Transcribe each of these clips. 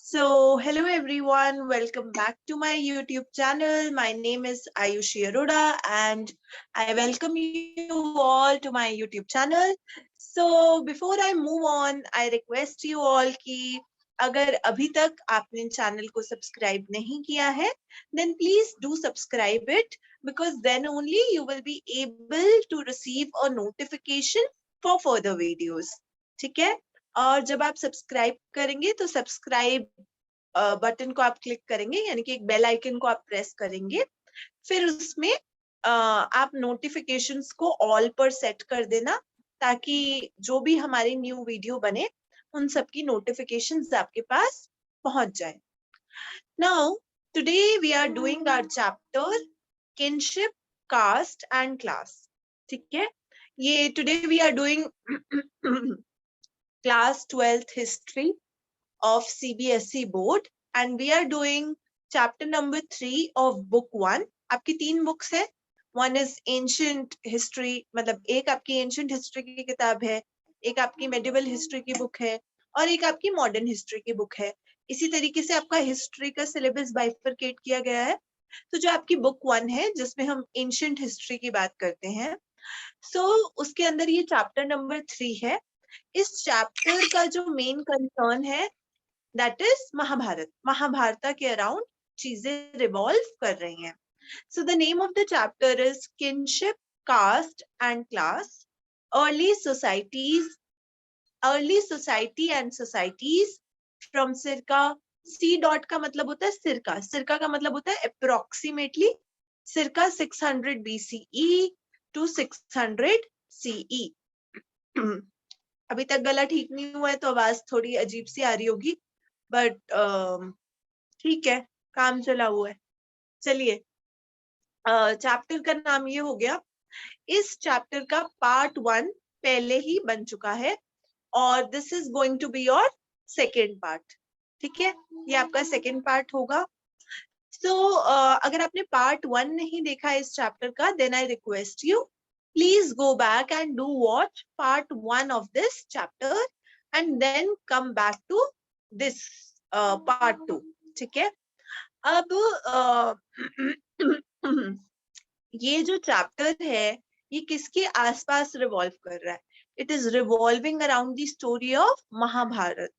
Hello everyone, welcome back to my YouTube channel. My name is Ayushi Arora and I welcome you all to my YouTube channel. Before I move on, I request you all कि अगर अभी तक आपने channel को subscribe नहीं किया है, then please do subscribe it because then only you will be able to receive a notification for further videos. ठीक है? और जब आप सब्सक्राइब करेंगे तो सब्सक्राइब बटन को आप क्लिक करेंगे यानी कि एक बेल आइकन को आप प्रेस करेंगे, फिर उसमें आप नोटिफिकेशंस को ऑल पर सेट कर देना ताकि जो भी हमारी न्यू वीडियो बने उन सब की नोटिफिकेशंस आपके पास पहुंच जाए. Now today we are doing our chapter kinship, caste and class. ठीक है, ये today we are doing class 12th history of CBSE board and we are doing chapter number 3 of book 1. आपकी 3 बुक्स है. One is ancient history, मतलब एक आपकी ancient history की किताब है, एक आपकी medieval history की बुक है और एक आपकी modern history की बुक है. इसी तरीके से आपका history का syllabus bifurcate किया गया है. तो जो आपकी book 1 है जिसमें हम ancient history की बात करते हैं, उसके अंदर ये chapter number 3 है. इस चैप्टर का जो मेन कंसर्न है दैट इज महाभारत. महाभारत के अराउंड चीजें रिवॉल्व कर रही हैं. So the name of the chapter is kinship, caste and class, early society and societies from circa. C dot का मतलब होता है सिरका, सिरका का मतलब होता है अप्रोक्सीमेटली सिरका 600 BCE to 600 CE. अभी तक गला ठीक नहीं हुआ है तो आवाज थोड़ी अजीब सी आ रही होगी, बट ठीक है, काम चला हुआ है. चलिए, चैप्टर का नाम ये हो गया. इस चैप्टर का पार्ट 1 पहले ही बन चुका है और this is going to be your second part. ठीक है, ये आपका सेकेंड पार्ट होगा. अगर आपने पार्ट 1 नहीं देखा इस चैप्टर का, then I request you please go back and do watch part 1 of this chapter and then come back to this part 2. ठीक है, अब ये जो चैप्टर है ये किसके आसपास रिवॉल्व कर रहा है? It is revolving around the story of Mahabharata.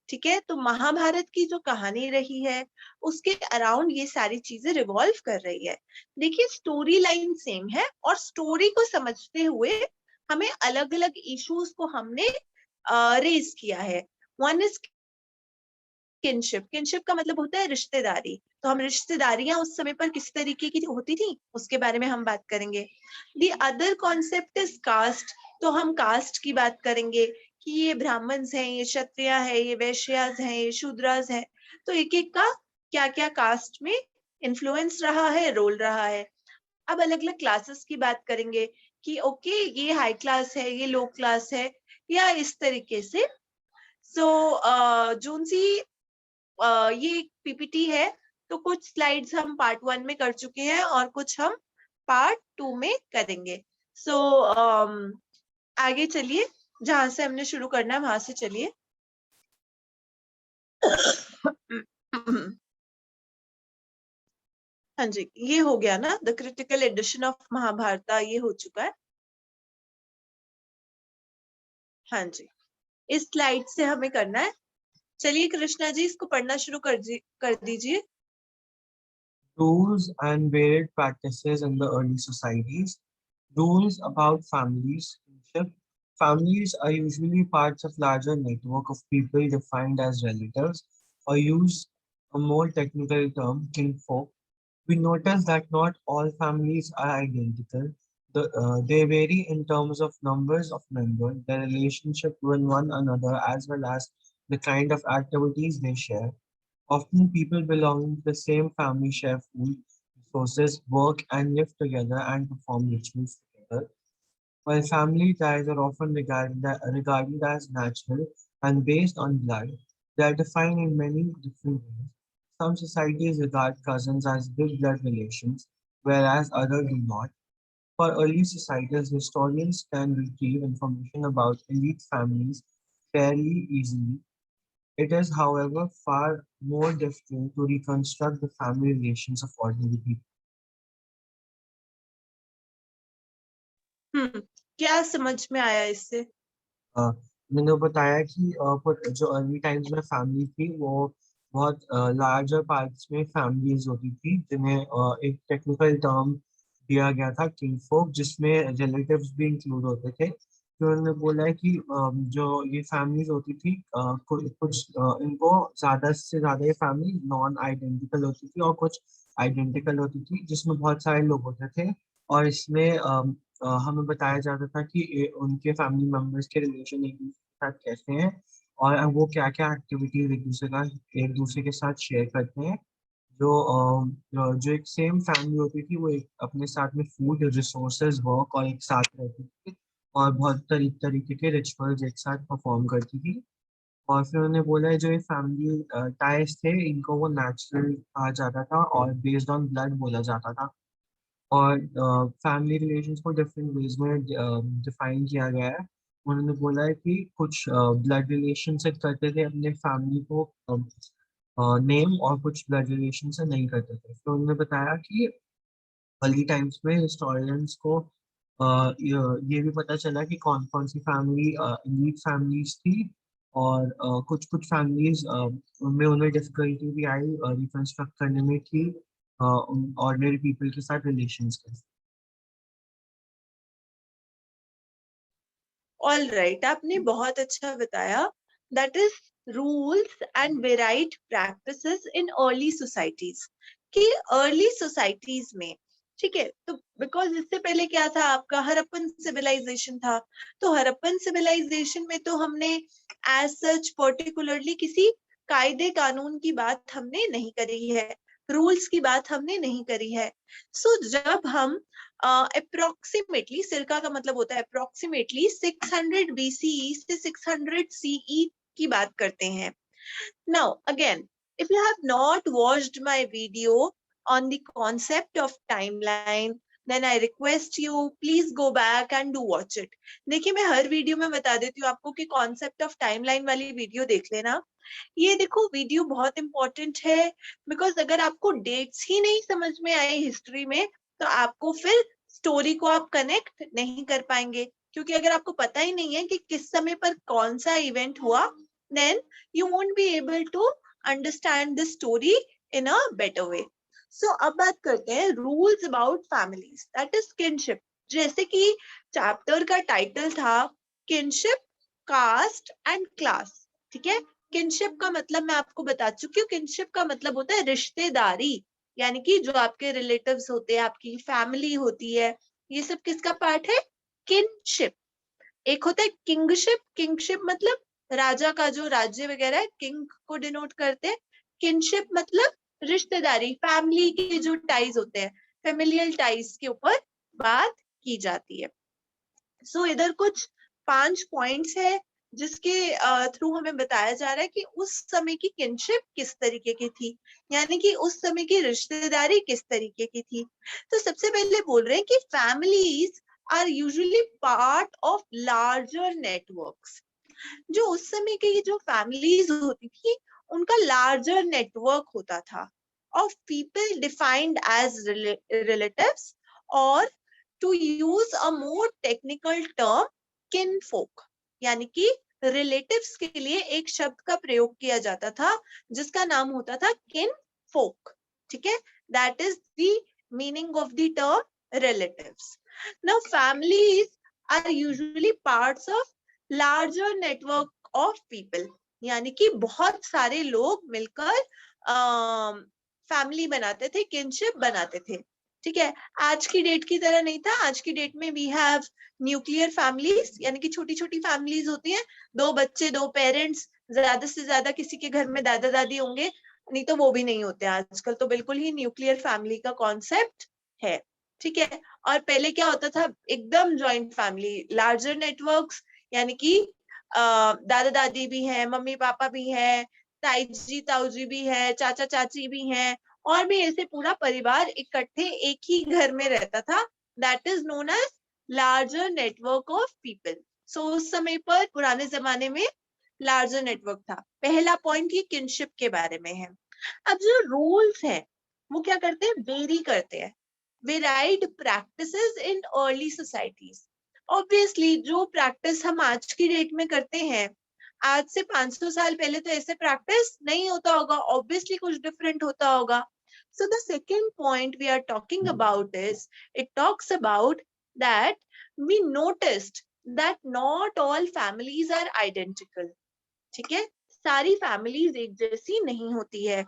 ठीक है, तो महाभारत की जो कहानी रही है उसके अराउंड ये सारी चीजें रिवॉल्व कर रही है. देखिए, स्टोरी लाइन सेम है और स्टोरी को समझते हुए हमें अलग अलग इश्यूज को हमने रेज किया है. One is kinship. किनशिप का मतलब होता है रिश्तेदारी. तो हम रिश्तेदारियां उस समय पर किस तरीके की होती थी उसके बारे में हम बात करेंगे. The other concept is caste. तो हम कास्ट की बात करेंगे कि ये ब्राह्मण्स हैं, ये क्षत्रिय है, ये वैश्यास हैं, ये शूद्रास हैं. तो एक एक का क्या क्या कास्ट में इन्फ्लुएंस रहा है, रोल रहा है. अब अलग अलग क्लासेस की बात करेंगे कि ओके ये हाई क्लास है, ये लो क्लास है, या इस तरीके से. जून सी ये पीपीटी है तो कुछ स्लाइड्स हम पार्ट 1 में कर चुके हैं और कुछ हम पार्ट 2 में करेंगे. आगे चलिए, जहां से हमने शुरू करना है वहां से चलिए. हाँ जी, ये हो गया ना, the critical edition of Mahabharata, ये हो चुका है. हाँ जी, इस स्लाइड से हमें करना है. चलिए कृष्णा जी, इसको पढ़ना शुरू कर दीजिए. Rules and varied practices in the early societies. Rules about families. Families are usually parts of larger network of people defined as relatives, or use a more technical term, kinfolk. We notice that not all families are identical. They vary in terms of numbers of members, their relationship with one another, as well as the kind of activities they share. Often people belonging to the same family share food, resources, work, and live together and perform rituals together. While family ties are often regarded as natural and based on blood, they are defined in many different ways. Some societies regard cousins as blood relations, whereas others do not. For early societies, historians can retrieve information about elite families fairly easily. It is, however, far more difficult to reconstruct the family relations of ordinary people. क्या समझ में आया इससे? अ, मैंने बताया कि जो early times में फैमिली थी वो बहुत लार्जर पार्ट्स में फैमिलीज होती थी, जिन्हें एक टेक्निकल टर्म दिया गया था किंगफोक, जिसमें रिलेटिव्स भी इंक्लूड होते थे। तो उन्होंने बोला है कि जो ये फैमिलीज होती थी, कुछ इनको ज्यादा से ज्यादा ये फैमिली नॉन आइडेंटिकल होती थी और कुछ आइडेंटिकल होती थी, जिसमें बहुत सारे लोग होते थे। और इसमें हमें बताया जाता था कि उनके फैमिली मेंबर्स के रिलेशन एक दूसरे के साथ कैसे हैं और वो क्या क्या एक्टिविटीज एक दूसरे के साथ शेयर करते हैं। जो एक सेम फैमिली होती थी वो एक अपने साथ में फूड, रिसोर्सेज, वर्क और एक साथ रहती थी और बहुत तरीके के रिचुअल्स एक साथ परफॉर्म करती थी। और फिर उन्होंने बोला है जो ये फैमिली टाइज थे इनको वो नेचुरल कहा जाता था और बेस्ड ऑन ब्लड बोला जाता था। और फैमिली रिलेशंस को डिफरेंट वेज में डिफाइन किया गया है। उन्होंने बोला है कि कुछ ब्लड रिलेशन से करते थे अपने फैमिली को नेम, और कुछ ब्लड रिलेशन से नहीं करते थे। तो उन्होंने बताया कि अर्ली टाइम्स में हिस्टोरियंस को ये भी पता चला कि कौन कौन सी फैमिली एलीट फैमिलीज थी, और कुछ कुछ फैमिलीज उनमें उन्हें डिफिकल्टी भी आई रिकंस्ट्रक्ट करने में कि ऑर्डिनरी पीपल के साथ रिलेशंस कैसे। ऑल राइट, आपने बहुत अच्छा बताया। That is rules and varied practices in early societies, कि अर्ली सोसाइटीज में, ठीक है, तो बिकॉज इससे पहले क्या था, आपका हरप्पन सिविलाइजेशन था। तो हरप्पन सिविलाइजेशन में तो हमने एज सच पर्टिकुलरली किसी कायदे कानून की बात हमने नहीं करी है, रूल्स की बात हमने नहीं करी है। सो जब हम अप्रोक्सीमेटली, सिरका का मतलब होता है अप्रोक्सीमेटली 600 BCE से 600 CE की बात करते हैं। Now, again, if you have not watched my video on the concept of timeline, then I request you, please go back and do watch it. देखिए, मैं हर वीडियो में बता देती हूँ आपको कि कॉन्सेप्ट ऑफ टाइमलाइन वाली वीडियो देख लेना। ये देखो, वीडियो बहुत इंपॉर्टेंट है, बिकॉज अगर आपको डेट्स ही नहीं समझ में आए हिस्ट्री में, तो आपको फिर स्टोरी को आप कनेक्ट नहीं कर पाएंगे। क्योंकि अगर आपको पता ही नहीं है कि किस समय पर कौन सा इवेंट हुआ, then you won't be able to understand the story in a better way. So अब बात करते हैं rules about families, that is kinship। जैसे कि चैप्टर का टाइटल था kinship, caste and class, ठीक है। kinship का मतलब मैं आपको बता चुकी हूँ। kinship का मतलब होता है रिश्तेदारी, यानी कि जो आपके रिलेटिव्स होते हैं, आपकी फैमिली होती है, ये सब किसका पार्ट है? kinship। एक होता है किंगशिप। किंगशिप मतलब राजा का जो राज्य वगैरह है, किंग को डिनोट करते हैं। किंगशिप मतलब रिश्तेदारी, फैमिली के जो टाइज होते हैं, फेमिलियल टाइज के ऊपर बात की जाती है। सो इधर कुछ 5 पॉइंट्स है जिसके थ्रू हमें बताया जा रहा है कि उस समय की किनशिप किस तरीके की थी, यानी कि उस समय की रिश्तेदारी किस तरीके की थी। तो सबसे पहले बोल रहे हैं कि families are usually part of larger networks. जो उस समय की जो फैमिलीज होती थी, उनका लार्जर नेटवर्क होता था of people defined as relatives, और to use a more technical term, kinfolk. यानी कि रिलेटिव्स के लिए एक शब्द का प्रयोग किया जाता था जिसका नाम होता था किनफोक, ठीक है। That is the meaning of the term relatives. Now families are usually parts of larger network of people, यानी कि बहुत सारे लोग मिलकर फैमिली बनाते थे, किनशिप बनाते थे, ठीक है। आज की डेट की तरह नहीं था। आज की डेट में वी हैव न्यूक्लियर फैमिलीज, यानी कि छोटी छोटी फैमिलीज होती हैं, 2 बच्चे, 2 पेरेंट्स, ज्यादा से ज्यादा किसी के घर में दादा दादी होंगे, नहीं तो वो भी नहीं होते आजकल। तो बिल्कुल ही न्यूक्लियर फैमिली का कॉन्सेप्ट है, ठीक है। और पहले क्या होता था, एकदम जॉइंट फैमिली, लार्जर नेटवर्क्स, यानी कि दादा दादी भी हैं, मम्मी पापा भी हैं, ताई जी ताऊ जी भी है, चाचा चाची भी हैं, और भी ऐसे पूरा परिवार इकट्ठे एक ही घर में रहता था। That is known as larger network of people. So उस समय पर, पुराने जमाने में, लार्जर नेटवर्क था। पहला पॉइंट ये किनशिप के बारे में है। अब जो रूल्स हैं वो क्या करते हैं, वेरी करते हैं। Varied practices in early societies. Obviously जो प्रैक्टिस हम आज की डेट में करते हैं, आज से 500 साल पहले तो ऐसे प्रैक्टिस नहीं होता होगा, ऑब्वियसली कुछ डिफरेंट होता होगा। So the second point we are talking about is, it talks about that we noticed that not all families are identical. ठीक है, सारी families एक जैसी नहीं होती है।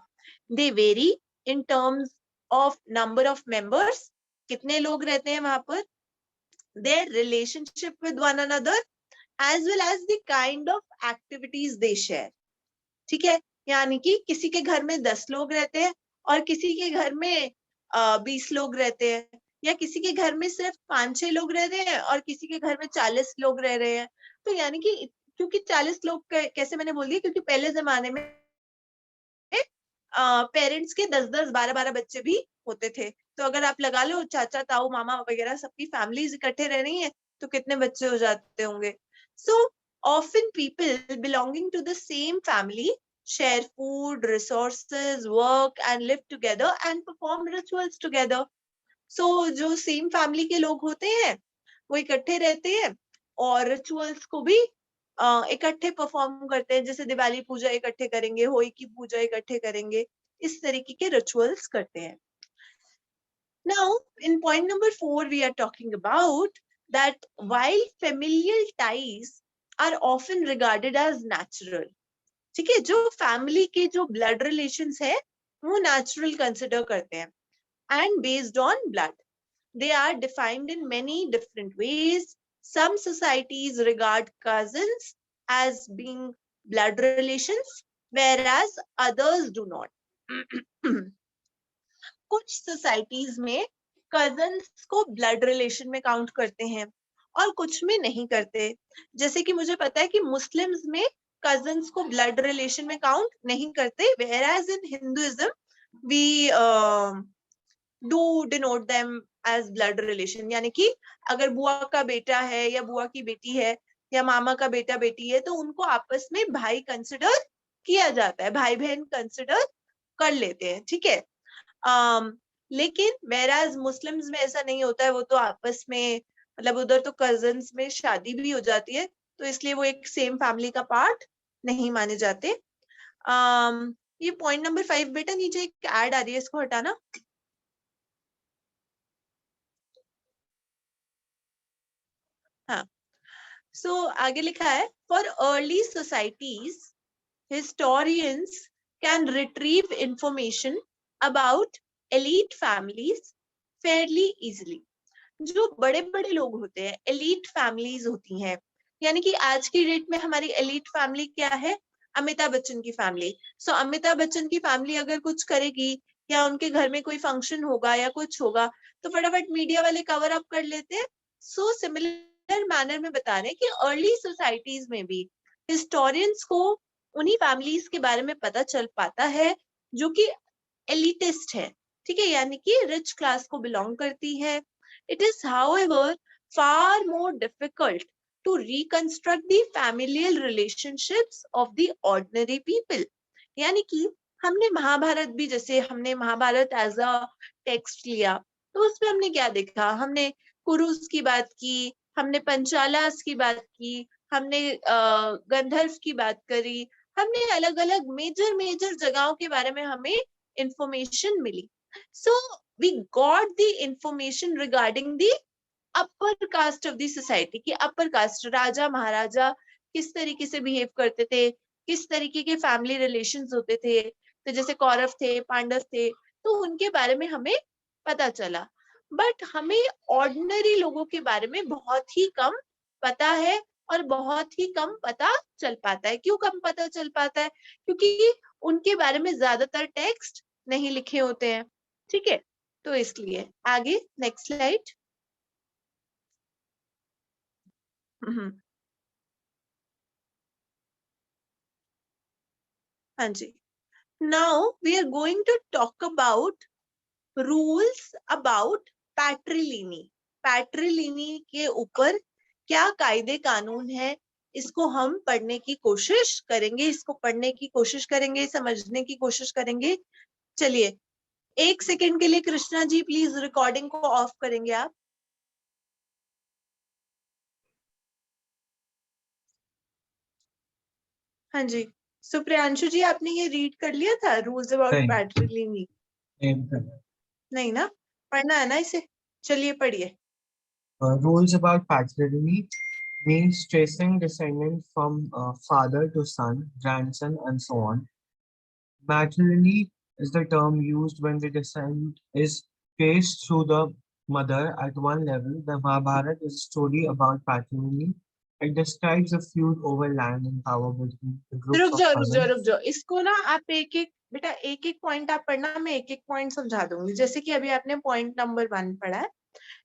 They vary in terms of number of members, कितने लोग रहते हैं वहां पर, their relationship with one another, as well as the kind of activities they share. ठीक है, यानी कि किसी के घर में 10 लोग रहते हैं और किसी के घर में 20 लोग रहते हैं, या किसी के घर में सिर्फ 5-6 लोग रह रहे हैं और किसी के घर में 40 लोग रह रहे हैं। तो यानी कि क्योंकि 40 लोग कैसे मैंने बोल दिया, क्योंकि पहले जमाने में पेरेंट्स के 10-10, 12-12 बच्चे भी होते थे। तो अगर आप लगा लो चाचा ताऊ मामा वगैरह सबकी फैमिलीज इकट्ठे रह रही हैं तो कितने बच्चे हो जाते होंगे। सो often people belonging to the same family share food, resources, work and live together and perform rituals together. So जो सेम फैमिली के लोग होते हैं वो इकट्ठे रहते हैं और रिचुअल्स को भी इकट्ठे परफॉर्म करते हैं, जैसे दिवाली पूजा इकट्ठे करेंगे, होली की पूजा इकट्ठे करेंगे, इस तरीके के रिचुअल्स करते हैं। Now in point number 4 we are talking about that while familial ties are often regarded as natural, ठीक है, जो फैमिली के जो ब्लड रिलेशंस है वो नेचुरल कंसिडर करते हैं and based on blood. They are defined in many different ways. Some societies regard cousins as being blood relations, whereas others do not. कुछ सोसाइटीज में कजन्स को ब्लड रिलेशन में count करते हैं और कुछ में नहीं करते। जैसे कि मुझे पता है कि मुस्लिम्स में कजन्स को ब्लड रिलेशन में काउंट नहीं करते, whereas in Hinduism we do denote them as blood relation। यानी कि अगर बुआ का बेटा है या बुआ की बेटी है या मामा का बेटा बेटी है तो उनको आपस में भाई कंसिडर किया जाता है, भाई बहन कंसिडर कर लेते हैं, ठीक है। लेकिन whereas मुस्लिम्स में ऐसा नहीं होता है, वो तो आपस में मतलब उधर तो कजन्स में शादी भी हो जाती है, तो इसलिए वो एक सेम फैमिली का पार्ट नहीं माने जाते। ये पॉइंट नंबर 5 बेटा, नीचे एक ऐड आ रही है, इसको हटाना। हाँ, सो आगे लिखा है, for early societies historians can retrieve information about elite families fairly easily। जो बड़े बड़े लोग होते हैं, एलीट फैमिलीज होती हैं, यानी कि आज की डेट में हमारी एलीट फैमिली क्या है, अमिताभ बच्चन की फैमिली। सो अमिताभ बच्चन की फैमिली अगर कुछ करेगी या उनके घर में कोई फंक्शन होगा या कुछ होगा तो फटाफट मीडिया वाले कवर अप कर लेते हैं। सो सिमिलर मैनर में बता रहे हैं कि अर्ली सोसाइटीज में भी हिस्टोरियंस को उन्हीं फैमिलीज के बारे में पता चल पाता है जो कि एलिटिस्ट है, ठीक है, यानी कि रिच क्लास को बिलोंग करती है। It is, however, far more difficult to reconstruct the familial relationships of the ordinary people। यानी कि हमने महाभारत भी, जैसे हमने महाभारत एज अ टेक्स्ट लिया तो उसमें हमने क्या देखा, हमने कुरुस की बात की, हमने पंचालास की बात की, हमने गंधर्व की बात करी, हमने अलग अलग मेजर मेजर जगहों के बारे में हमें इंफॉर्मेशन मिली। So we got the information regarding the upper caste of the society कि अपर कास्ट राजा महाराजा किस तरीके से बिहेव करते थे, किस तरीके के फैमिली रिलेशंस होते थे। तो जैसे कौरव थे, पांडव थे, तो उनके बारे में हमें पता चला। बट हमें ऑर्डिनरी लोगों के बारे में बहुत ही कम पता है और बहुत ही कम पता चल पाता है। क्यों कम पता चल पाता है? क्योंकि उनके बारे में ज्यादातर टेक्स्ट नहीं लिखे होते हैं, ठीक है, तो इसलिए। आगे नेक्स्ट स्लाइड। हाँ जी, now we are going to talk about rules about patriliny. Patriliny के ऊपर क्या कायदे कानून है, इसको हम पढ़ने की कोशिश करेंगे, इसको पढ़ने की कोशिश करेंगे, समझने की कोशिश करेंगे। चलिए 1 सेकेंड के लिए कृष्णा जी प्लीज रिकॉर्डिंग को ऑफ करेंगे आप। हाँ जी, सुप्रियांशु जी आपने ये रीड कर लिया था, रूल्स अबाउट नहीं, पैट्रिलिनी? नहीं ना, पढ़ना है ना इसे, चलिए पढ़िए। Rules about patrilineage means tracing descendants from father to son, grandson, and so on. Matrilineage is the term used when the descent is traced through the mother at one level. The Mahabharata is a story about patrilineage. It describes a feud over land and power between the groups रुक of जाओ रुक जाओ cousins. रुक जाओ, इसको ना आप एक एक बेटा एक एक पॉइंट आप पढ़ना, मैं एक एक पॉइंट समझा दूंगी। जैसे कि अभी आपने पॉइंट नंबर 1 पढ़ा है,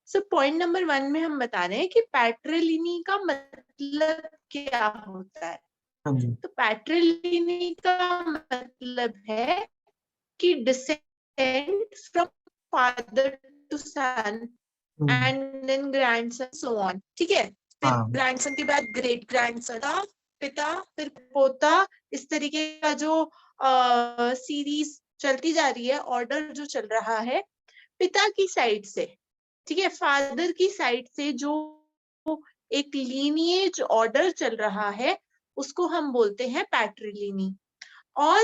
सो पॉइंट नंबर 1 में हम बता रहे हैं कि पैट्रिलिनी का मतलब क्या होता है। हाँ जी, तो पैट्रिलिनी का मतलब है कि descend from father to son and then grandson so on, ठीक है। फिर हाँ, ग्रैंडसन के बाद ग्रेट ग्रैंडसन, पिता, फिर पोता, इस तरीके का जो सीरीज चलती जा रही है, ऑर्डर जो चल रहा है पिता की साइड से, ठीक है, फादर की साइड से जो एक लीनिएज ऑर्डर चल रहा है उसको हम बोलते हैं पैट्रिलिनी। और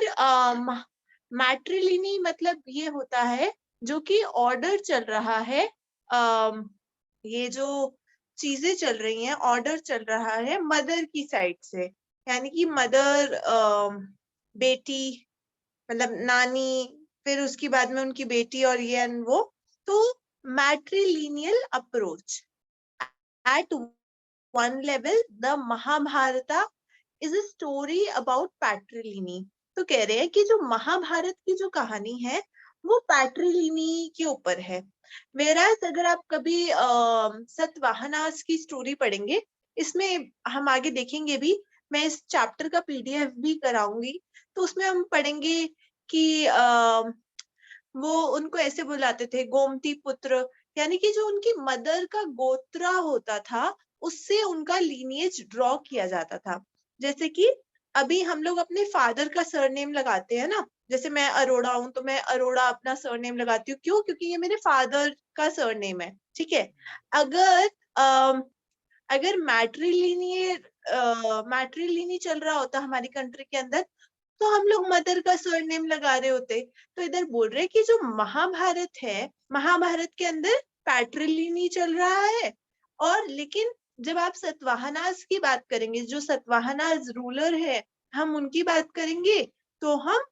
मैट्रिलिनी मतलब ये होता है जो कि ऑर्डर चल रहा है, ये जो चीजें चल रही हैं, ऑर्डर चल रहा है मदर की साइड से, यानी कि मदर बेटी, मतलब नानी, फिर उसके बाद में उनकी बेटी और ये एंड वो। तो matrilineal approach at one level, the Mahabharata is a story about patriliny. तो कह रहे हैं कि जो महाभारत की जो कहानी है वो पैट्रिलिनी के ऊपर है। वेराज अगर आप कभी सतवाहनास की स्टोरी पढ़ेंगे, इसमें हम आगे देखेंगे भी, मैं इस चैप्टर का पीडीएफ भी कराऊंगी, तो उसमें हम पढ़ेंगे कि वो उनको ऐसे बुलाते थे गोमती पुत्र, यानी कि जो उनकी मदर का गोत्रा होता था उससे उनका लीनिएज ड्रॉ किया जाता था। जैसे कि अभी हम लोग अपने फादर का सरनेम लगाते हैं ना, जैसे मैं अरोड़ा हूं तो मैं अरोड़ा अपना सरनेम लगाती हूँ, क्यों? क्योंकि ये मेरे फादर का सरनेम है, ठीक है। अगर अगर मैट्रिलिनी चल रहा होता हमारी कंट्री के अंदर, तो हम लोग मदर का सरनेम लगा रहे होते। तो इधर बोल रहे कि जो महाभारत है, महाभारत के अंदर पैट्रिलिनी चल रहा है। और लेकिन जब आप सतवाहनास की बात करेंगे, जो सतवाहनास रूलर है, हम उनकी बात करेंगे, तो हम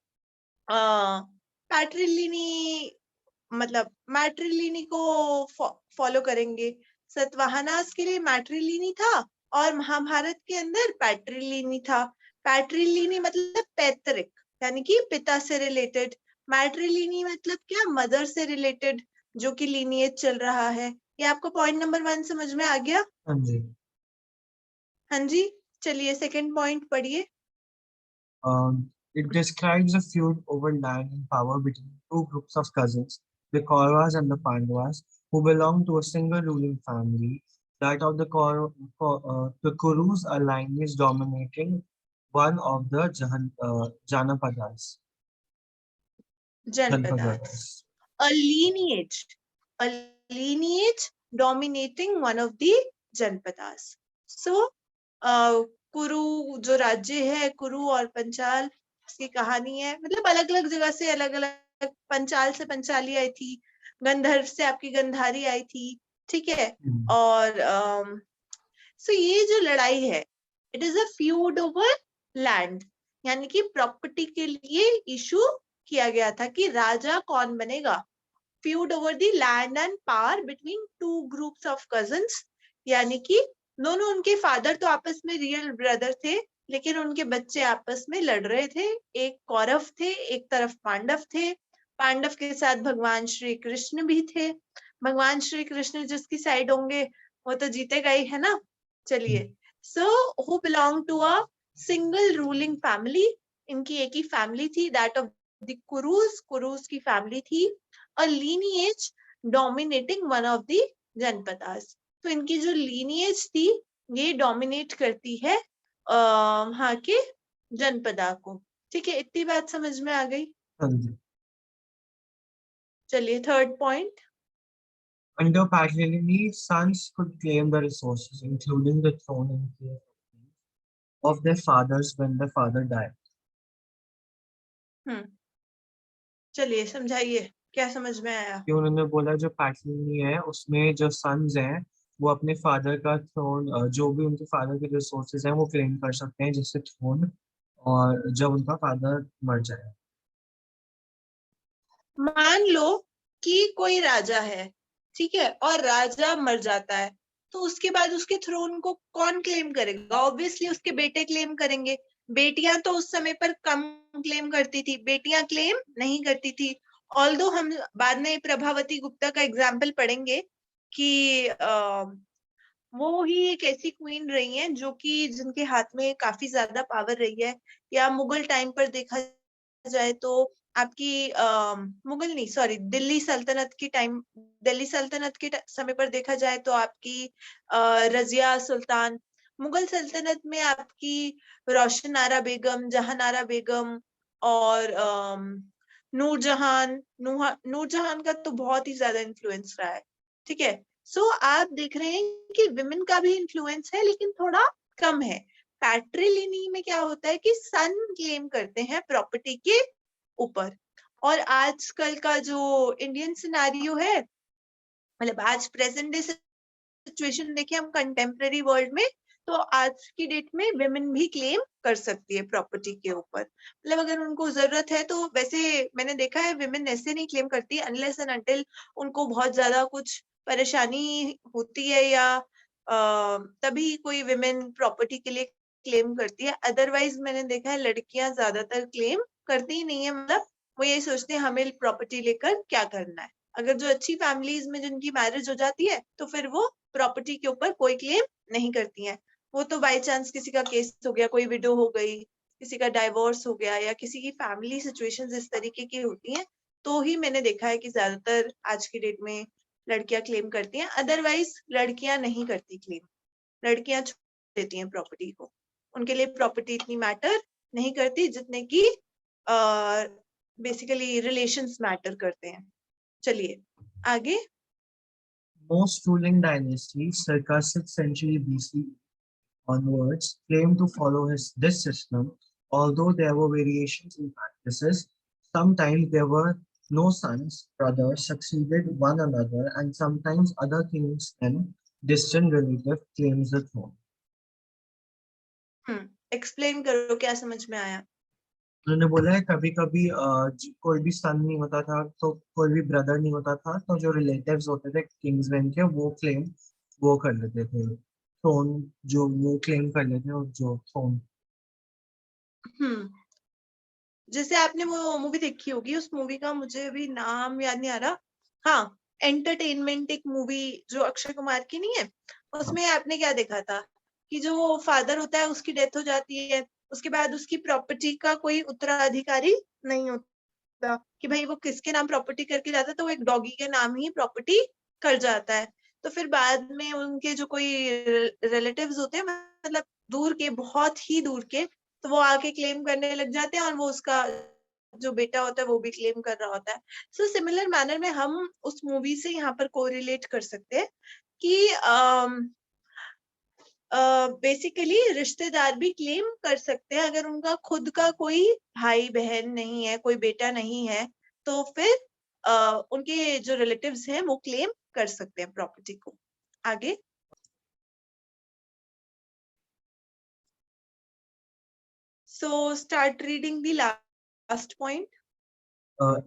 पैट्रिलिनी मतलब मैट्रिलिनी को फॉलो करेंगे। सतवाहनास के लिए मैट्रिलिनी था और महाभारत के अंदर पैट्रिलिनी था। पैट्रिलिनी मतलब पैतृक, यानी कि पिता से रिलेटेड। मैट्रिलिनी मतलब क्या? मदर से रिलेटेड, जो कि लीनिएज चल रहा है। ये आपको पॉइंट नंबर 1 समझ में आ गया? हाँ जी। हाँ जी, चलिए सेकंड पॉइंट पढ़िए। It describes a feud over land and power between two groups of cousins, the Kauravas and the Pandavas, who belong to a single ruling family. That of the Kurus, a lineage dominating one of the Janapadas. Janapadas, a lineage, a lineage dominating one of the Janapadas. So कुरु जो राज्य है, कुरु और पंचाल की कहानी है, मतलब अलग अलग जगह से अलग अलग, पंचाल से पंचाली आई थी, गंधर्व से आपकी गंधारी आई थी, ठीक है। और सो ये जो लड़ाई है, it is a feud over land, यानी कि प्रॉपर्टी के लिए इशू किया गया था कि राजा कौन बनेगा। Feud over the land and power between two groups of cousins, यानी कि दोनों, उनके फादर तो आपस में रियल ब्रदर थे, लेकिन उनके बच्चे आपस में लड़ रहे थे। एक कौरव थे, एक तरफ पांडव थे। पांडव के साथ भगवान श्री कृष्ण भी थे। भगवान श्री कृष्ण जिसकी साइड होंगे वो तो जीतेगा ही, है ना। चलिए, so who belong to a single ruling family, इनकी एक ही फैमिली थी, that of the Kurus, Kurus की फैमिली थी। A lineage dominating one of the janapadas, तो इनकी जो लीनिएज थी ये डोमिनेट करती है हाँ के जनपदा को। ठीक है, इतनी बात समझ में आ गई। हाँ जी। चलिए third point. Under patrilineal, sons could claim the resources, including the throne in case of their fathers when the father died. चलिए समझाइए, क्या समझ में आया? कि उन्होंने बोला जो पैटर्नी है उसमें जो सन्स हैं वो अपने फादर का थ्रोन, जो भी उनके फादर के रिसोर्सेज हैं वो क्लेम कर सकते हैं जिससे थ्रोन, और जब उनका फादर मर जाए। मान लो कि कोई राजा है, ठीक है, और राजा मर जाता है, तो उसके बाद उसके थ्रोन को कौन क्लेम करेगा? ऑब्वियसली उसके बेटे क्लेम करेंगे। बेटियां तो उस समय पर कम क्लेम करती थी, बेटियां क्लेम नहीं करती थी। ऑल्दो हम बाद में प्रभावती गुप्ता का एग्जाम्पल पढ़ेंगे कि वो ही एक ऐसी क्वीन रही हैं जो कि जिनके हाथ में काफी ज्यादा पावर रही है। या मुगल टाइम पर देखा जाए तो आपकी मुगल नहीं, सॉरी, दिल्ली सल्तनत की टाइम, दिल्ली सल्तनत के समय पर देखा जाए तो आपकी रजिया सुल्तान। मुगल सल्तनत में आपकी रोशन आरा बेगम, जहान आरा बेगम और नूरजहान। नूरजहान का तो बहुत ही ज्यादा इन्फ्लुएंस रहा है। ठीक है, सो आप देख रहे हैं कि विमेन का भी इन्फ्लुएंस है लेकिन थोड़ा कम है। पैट्रिलिनी में क्या होता है कि सन क्लेम करते हैं प्रॉपर्टी के ऊपर। और आजकल का जो इंडियन सिनेरियो है, मतलब आज प्रेजेंट डे सिचुएशन देखें हम कंटेम्प्रेरी वर्ल्ड में, तो आज की डेट में विमेन भी क्लेम कर सकती है प्रॉपर्टी के ऊपर। मतलब अगर उनको जरूरत है तो, वैसे मैंने देखा है विमेन ऐसे नहीं क्लेम करती अनलेस एंड अनटिल उनको बहुत ज्यादा कुछ परेशानी होती है, या तभी कोई विमेन प्रॉपर्टी के लिए क्लेम करती है। अदरवाइज मैंने देखा है लड़कियां ज्यादातर क्लेम करती ही नहीं है। मतलब वो ये सोचते हैं हमें प्रॉपर्टी लेकर क्या करना है। अगर जो अच्छी फैमिलीज में जिनकी मैरिज हो जाती है तो फिर वो प्रॉपर्टी के ऊपर कोई क्लेम नहीं करती हैं। वो तो बाय चांस किसी का केस हो गया, कोई विडो हो गई, किसी का डाइवोर्स हो गया, या किसी की फैमिली सिचुएशंस इस तरीके की होती हैं, तो ही मैंने देखा है कि ज्यादातर आज की डेट में लड़कियां क्लेम करती हैं। अदरवाइज लड़कियां नहीं करती क्लेम, लड़कियां छोड़ देती हैं प्रॉपर्टी को। उनके लिए प्रॉपर्टी इतनी मैटर नहीं करती जितने की बेसिकली रिलेशंस मैटर करते हैं। चलिए आगे। Most ruling dynasties circa 6th century BC onwards claimed to follow this system, although there were variations in practices. Sometimes there were no sons, brothers succeeded one another, and sometimes other kings and distant relative claims the throne. Explain करो, क्या समझ में आया? उन्होंने बोला है कभी कभी कोई भी सन नहीं होता था तो कोई भी ब्रदर नहीं होता था, तो जो रिलेटिव्स होते थे किंग्समैन के वो क्लेम वो कर लेते थे थ्रोन, जो वो क्लेम कर लेते थे जो थ्रोन। हम्म जैसे आपने वो मूवी देखी होगी, उस मूवी का मुझे अभी नाम याद नहीं आ रहा। हाँ, एंटरटेनमेंट एक मूवी जो अक्षय कुमार की नहीं है, उसमें आपने क्या देखा था कि जो फादर होता है उसकी डेथ हो जाती है, उसके बाद उसकी प्रॉपर्टी का कोई उत्तराधिकारी नहीं होता, कि भाई वो किसके नाम प्रॉपर्टी करके जाता है, तो वो एक डॉगी के नाम ही प्रॉपर्टी कर जाता है। तो फिर बाद में उनके जो कोई रिलेटिव्स होते हैं, मतलब दूर के, बहुत ही दूर के, तो वो आके क्लेम करने लग जाते हैं और वो उसका जो बेटा होता है वो भी क्लेम कर रहा होता है। सो सिमिलर मैनर में हम उस मूवी से यहाँ पर कोरिलेट कर सकते हैं कि बेसिकली रिश्तेदार भी क्लेम कर सकते हैं। अगर उनका खुद का कोई भाई बहन नहीं है, कोई बेटा नहीं है, तो फिर उनके जो रिलेटिव्स हैं वो क्लेम कर सकते हैं प्रॉपर्टी को। आगे। So start reading the last point.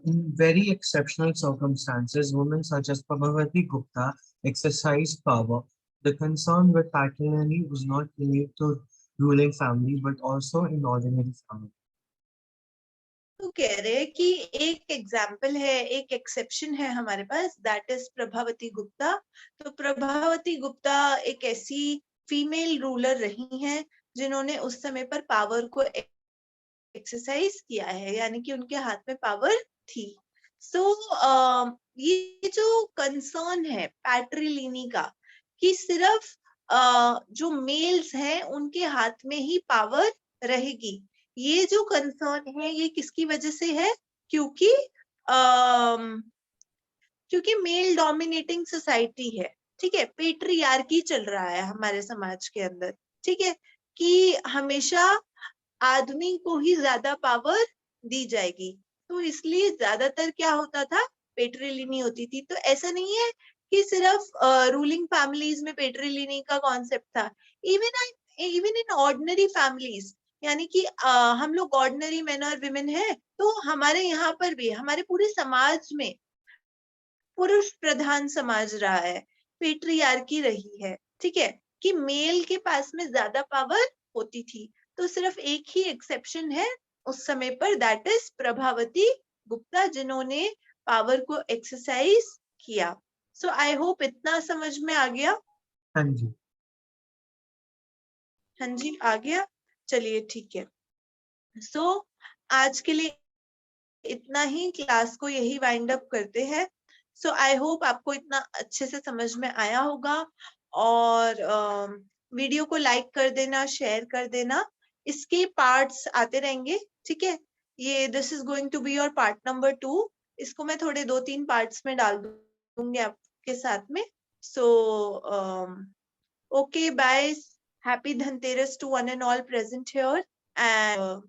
In very exceptional circumstances, women such as Prabhavati Gupta exercised power. The concern with patrimony was not limited to ruling family, but also in ordinary family. तो कह रहे हैं कि एक example है, एक exception है हमारे पास, दैट इज प्रभावती गुप्ता। तो प्रभावती गुप्ता एक ऐसी फीमेल रूलर रही हैं जिन्होंने उस समय पर पावर को एक्सरसाइज किया है, यानी कि उनके हाथ में पावर थी। सो ये जो कंसर्न है पैट्रिलिनी का, कि सिर्फ जो मेल्स हैं उनके हाथ में ही पावर रहेगी। ये जो कंसर्न है ये किसकी वजह से है? क्योंकि क्योंकि मेल डोमिनेटिंग सोसाइटी है, ठीक है, पेट्रियार्की चल रहा है हमारे समाज के अंदर, ठीक है, कि हमेशा आदमी को ही ज्यादा पावर दी जाएगी। तो इसलिए ज्यादातर क्या होता था, पेट्रिलिनी होती थी। तो ऐसा नहीं है कि सिर्फ रूलिंग फैमिलीज में पेट्रिलिनी का कॉन्सेप्ट था, इवन इन ऑर्डिनरी फैमिलीज, यानी कि हम लोग ऑर्डिनरी मेन और विमेन है, तो हमारे यहाँ पर भी, हमारे पूरे समाज में पुरुष प्रधान समाज रहा है, पेट्रियार्की रही है, ठीक है, कि मेल के पास में ज्यादा पावर होती थी। तो सिर्फ एक ही एक्सेप्शन है उस समय पर, दैट इज प्रभावती गुप्ता, जिन्होंने पावर को एक्सरसाइज किया। सो आई होप इतना समझ में आ गया। हाँ जी। हाँ जी, आ गया, चलिए ठीक है। सो आज के लिए इतना ही, क्लास को यही वाइंड अप करते हैं। सो आई होप आपको इतना अच्छे से समझ में आया होगा, और वीडियो को लाइक कर देना, शेयर कर देना। इसके पार्ट्स आते रहेंगे, ठीक है, ये this is going to be your part number 2। इसको मैं थोड़े 2-3 पार्ट्स में डाल दूंगी आपके साथ में। So okay, bye, happy Dhanteras to one and all present here, and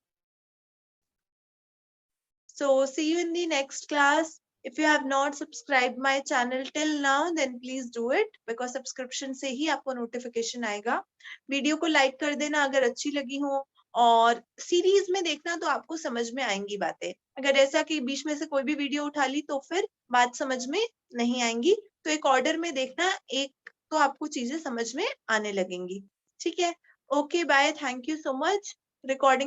so see you in the next class. If you have not subscribed my channel till now, then please do it, because subscription से ही आपको notification आएगा। Video को like कर देना अगर अच्छी लगी हो, और सीरीज में देखना तो आपको समझ में आएंगी बातें। अगर ऐसा कि बीच में से कोई भी वीडियो उठा ली तो फिर बात समझ में नहीं आएंगी, तो एक ऑर्डर में देखना, एक तो आपको चीजें समझ में आने लगेंगी, ठीक है। Okay, bye, thank you so much. Recording